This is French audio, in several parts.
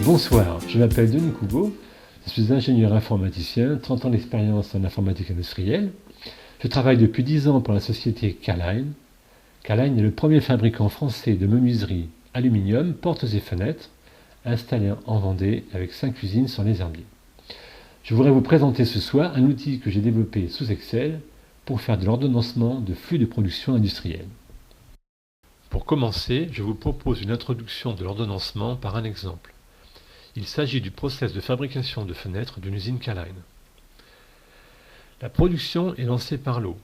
Bonsoir, je m'appelle Denis Couveau, je suis ingénieur informaticien, 30 ans d'expérience en informatique industrielle. Je travaille depuis 10 ans pour la société K-Line. K-Line est le premier fabricant français de menuiserie aluminium, portes et fenêtres, installé en Vendée avec 5 usines sur les Herbiers. Je voudrais vous présenter ce soir un outil que j'ai développé sous Excel pour faire de l'ordonnancement de flux de production industrielle. Pour commencer, je vous propose une introduction de l'ordonnancement par un exemple. Il s'agit du process de fabrication de fenêtres d'une usine K-Line. La production est lancée par lot.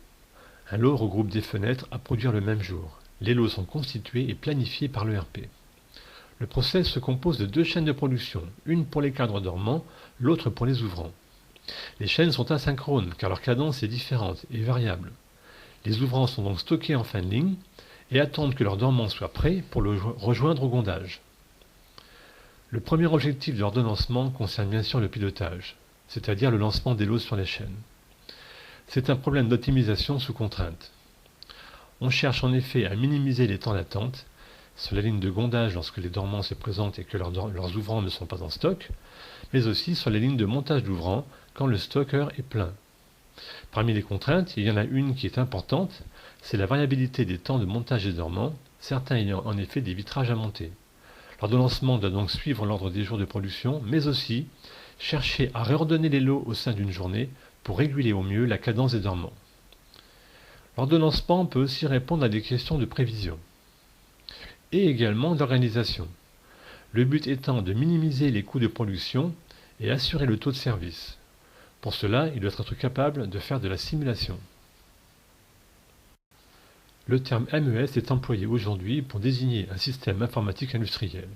Un lot regroupe des fenêtres à produire le même jour. Les lots sont constitués et planifiés par l'ERP. Le process se compose de 2 chaînes de production, une pour les cadres dormants, l'autre pour les ouvrants. Les chaînes sont asynchrones car leur cadence est différente et variable. Les ouvrants sont donc stockés en fin de ligne et attendent que leur dormant soit prêt pour le rejoindre au gondage. Le premier objectif de l'ordonnancement concerne bien sûr le pilotage, c'est-à-dire le lancement des lots sur les chaînes. C'est un problème d'optimisation sous contrainte. On cherche en effet à minimiser les temps d'attente sur la ligne de gondage lorsque les dormants se présentent et que leurs ouvrants ne sont pas en stock, mais aussi sur les lignes de montage d'ouvrants quand le stocker est plein. Parmi les contraintes, il y en a une qui est importante, c'est la variabilité des temps de montage des dormants, certains ayant en effet des vitrages à monter. L'ordonnancement doit donc suivre l'ordre des jours de production, mais aussi chercher à réordonner les lots au sein d'une journée pour réguler au mieux la cadence des dormants. L'ordonnancement peut aussi répondre à des questions de prévision et également d'organisation. Le but étant de minimiser les coûts de production et assurer le taux de service. Pour cela, il doit être capable de faire de la simulation. Le terme MES est employé aujourd'hui pour désigner un système informatique industriel.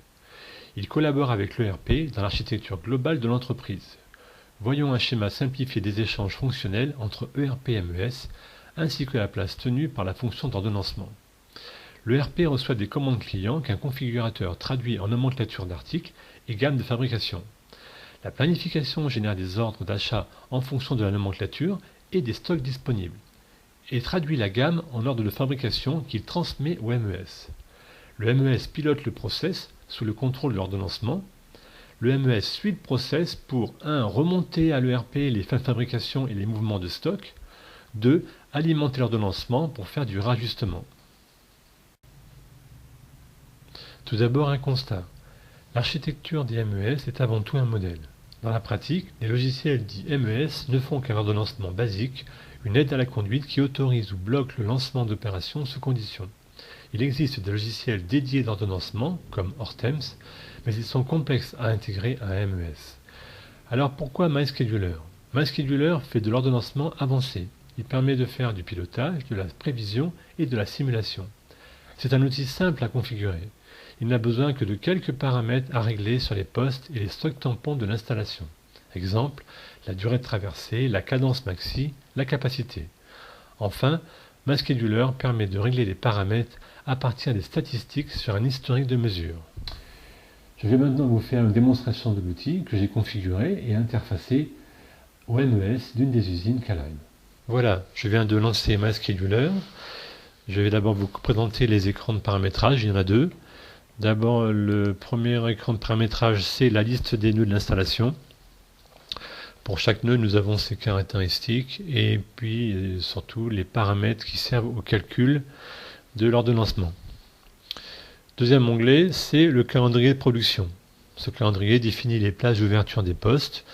Il collabore avec l'ERP dans l'architecture globale de l'entreprise. Voyons un schéma simplifié des échanges fonctionnels entre ERP et MES, ainsi que la place tenue par la fonction d'ordonnancement. L'ERP reçoit des commandes clients qu'un configurateur traduit en nomenclature d'articles et gamme de fabrication. La planification génère des ordres d'achat en fonction de la nomenclature et des stocks disponibles, et traduit la gamme en ordre de fabrication qu'il transmet au MES. Le MES pilote le process sous le contrôle de l'ordonnancement. Le MES suit le process pour 1. Remonter à l'ERP les fins de fabrication et les mouvements de stock. 2. Alimenter l'ordonnancement pour faire du rajustement. Tout d'abord un constat. L'architecture des MES est avant tout un modèle. Dans la pratique, les logiciels dits MES ne font qu'un ordonnancement basique, une aide à la conduite qui autorise ou bloque le lancement d'opérations sous conditions. Il existe des logiciels dédiés d'ordonnancement, comme Hortems, mais ils sont complexes à intégrer à un MES. Alors pourquoi MyScheduler? MyScheduler fait de l'ordonnancement avancé. Il permet de faire du pilotage, de la prévision et de la simulation. C'est un outil simple à configurer. Il n'a besoin que de quelques paramètres à régler sur les postes et les stocks tampons de l'installation. Exemple, la durée de traversée, la cadence maxi, la capacité. Enfin, MyScheduler permet de régler les paramètres à partir des statistiques sur un historique de mesure. Je vais maintenant vous faire une démonstration de l'outil que j'ai configuré et interfacé au MES d'une des usines K-Line. Voilà, je viens de lancer MyScheduler. Je vais d'abord vous présenter les écrans de paramétrage, il y en a 2. D'abord, le premier écran de paramétrage, c'est la liste des nœuds de l'installation. Pour chaque nœud, nous avons ses caractéristiques et puis surtout les paramètres qui servent au calcul de l'ordonnancement. Deuxième onglet, c'est le calendrier de production. Ce calendrier définit les plages d'ouverture des postes.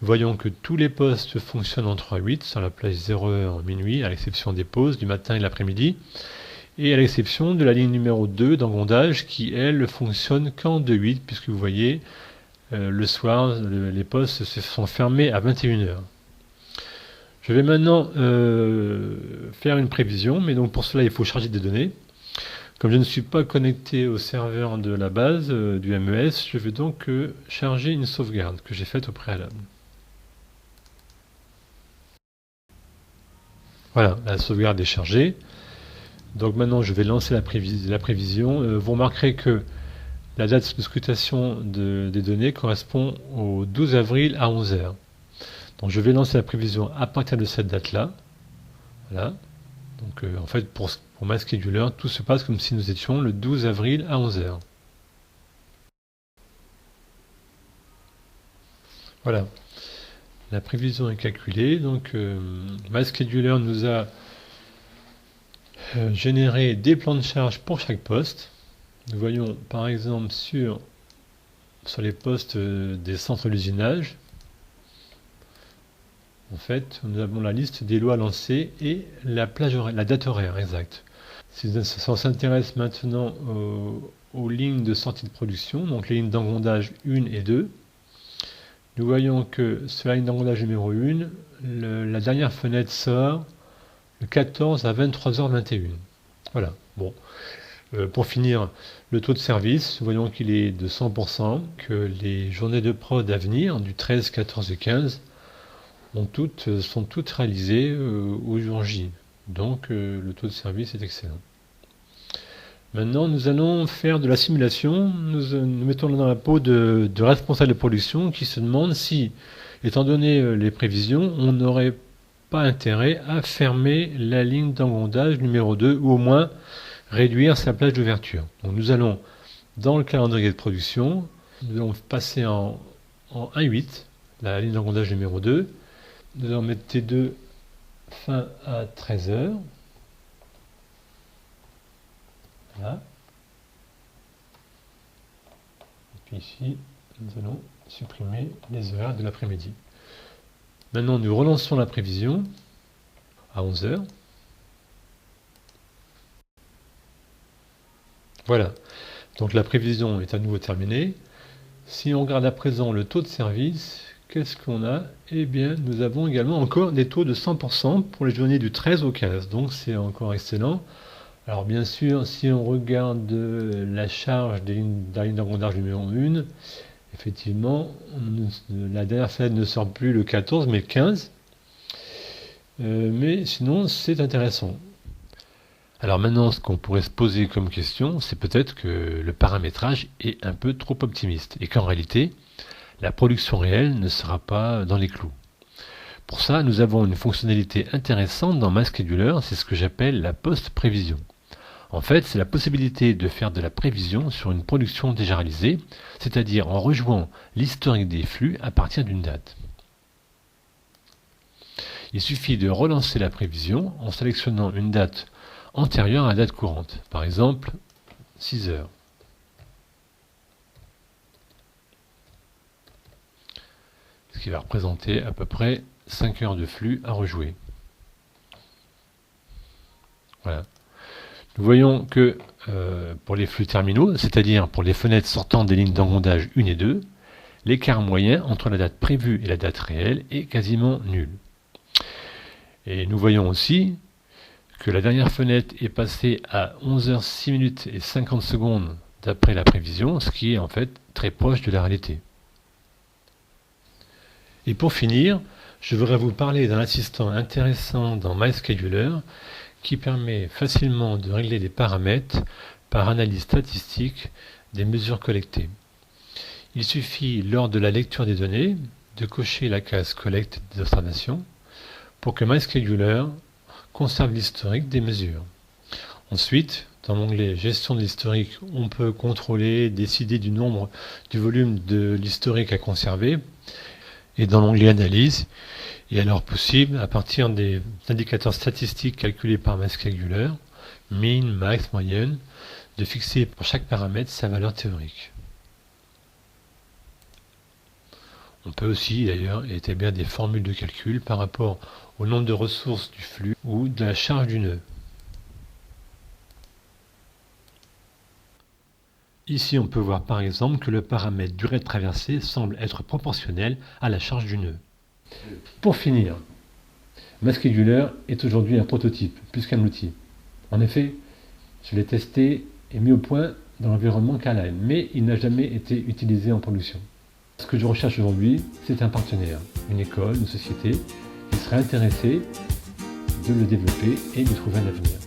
Nous voyons que tous les postes fonctionnent en 3-8 sur la plage 0h minuit, à l'exception des pauses du matin et de l'après-midi. Et à l'exception de la ligne numéro 2 d'engondage qui, elle, fonctionne qu'en 2-8, puisque vous voyez, le soir, les postes se sont fermés à 21h. Je vais maintenant faire une prévision, mais donc pour cela, il faut charger des données. Comme je ne suis pas connecté au serveur de la base du MES, je vais donc charger une sauvegarde que j'ai faite au préalable. Voilà, la sauvegarde est chargée. Donc maintenant, je vais lancer la prévision. Vous remarquerez que la date de scrutation des données correspond au 12 avril à 11h. Donc je vais lancer la prévision à partir de cette date-là. Voilà. Donc en fait, pour MyScheduler, tout se passe comme si nous étions le 12 avril à 11h. Voilà, la prévision est calculée, donc MyScheduler nous a généré des plans de charge pour chaque poste. Nous voyons par exemple sur les postes des centres d'usinage, en fait, nous avons la liste des lots à lancer et la date horaire exacte. Si on s'intéresse maintenant aux lignes de sortie de production, donc les lignes d'engondage 1 et 2, nous voyons que sur la ligne d'engondage numéro 1, la dernière fenêtre sort le 14 à 23h21. Voilà, bon. Pour finir, le taux de service, nous voyons qu'il est de 100%, que les journées de prod à venir, du 13, 14 et 15, sont toutes réalisées au jour J. Donc le taux de service est excellent. Maintenant, nous allons faire de la simulation. Nous mettons dans la peau de responsable de production qui se demande si, étant donné les prévisions, on n'aurait pas intérêt à fermer la ligne d'engondage numéro 2 ou au moins réduire sa plage d'ouverture. Donc nous allons, dans le calendrier de production, nous allons passer en 1.8, la ligne d'engondage numéro 2. Nous allons mettre T2 fin à 13h. Voilà. Et puis ici, nous allons supprimer les heures de l'après-midi. Maintenant, nous relançons la prévision à 11h. Voilà, donc la prévision est à nouveau terminée. Si on regarde à présent le taux de service, qu'est-ce qu'on a? Eh bien, nous avons également encore des taux de 100% pour les journées du 13 au 15, donc c'est encore excellent. Alors bien sûr, si on regarde la charge de la ligne d'engondage numéro 1, effectivement, la dernière fenêtre ne sort plus le 14, mais le 15. Mais sinon, c'est intéressant. Alors maintenant, ce qu'on pourrait se poser comme question, c'est peut-être que le paramétrage est un peu trop optimiste et qu'en réalité, la production réelle ne sera pas dans les clous. Pour ça, nous avons une fonctionnalité intéressante dans MyScheduler, c'est ce que j'appelle la post-prévision. En fait, c'est la possibilité de faire de la prévision sur une production déjà réalisée, c'est-à-dire en rejouant l'historique des flux à partir d'une date. Il suffit de relancer la prévision en sélectionnant une date antérieure à la date courante, par exemple 6 heures. Ce qui va représenter à peu près 5 heures de flux à rejouer. Voilà. Nous voyons que pour les flux terminaux, c'est-à-dire pour les fenêtres sortant des lignes d'engondage 1 et 2, l'écart moyen entre la date prévue et la date réelle est quasiment nul. Et nous voyons aussi que la dernière fenêtre est passée à 11h06 et 50 secondes d'après la prévision, ce qui est en fait très proche de la réalité. Et pour finir, je voudrais vous parler d'un assistant intéressant dans MyScheduler qui permet facilement de régler des paramètres par analyse statistique des mesures collectées. Il suffit, lors de la lecture des données, de cocher la case collecte des observations pour que MyScheduler conserve l'historique des mesures. Ensuite, dans l'onglet Gestion de l'historique, on peut contrôler, décider du nombre, du volume de l'historique à conserver. Et dans l'onglet Analyse, il est alors possible, à partir des indicateurs statistiques calculés par MyScheduler, min, max, moyenne, de fixer pour chaque paramètre sa valeur théorique. On peut aussi d'ailleurs établir des formules de calcul par rapport au nombre de ressources du flux ou de la charge du nœud. Ici, on peut voir par exemple que le paramètre durée de traversée semble être proportionnel à la charge du nœud. Pour finir, MyScheduler est aujourd'hui un prototype, plus qu'un outil. En effet, je l'ai testé et mis au point dans l'environnement K-Line, mais il n'a jamais été utilisé en production. Ce que je recherche aujourd'hui, c'est un partenaire, une école, une société qui serait intéressée de le développer et de trouver un avenir.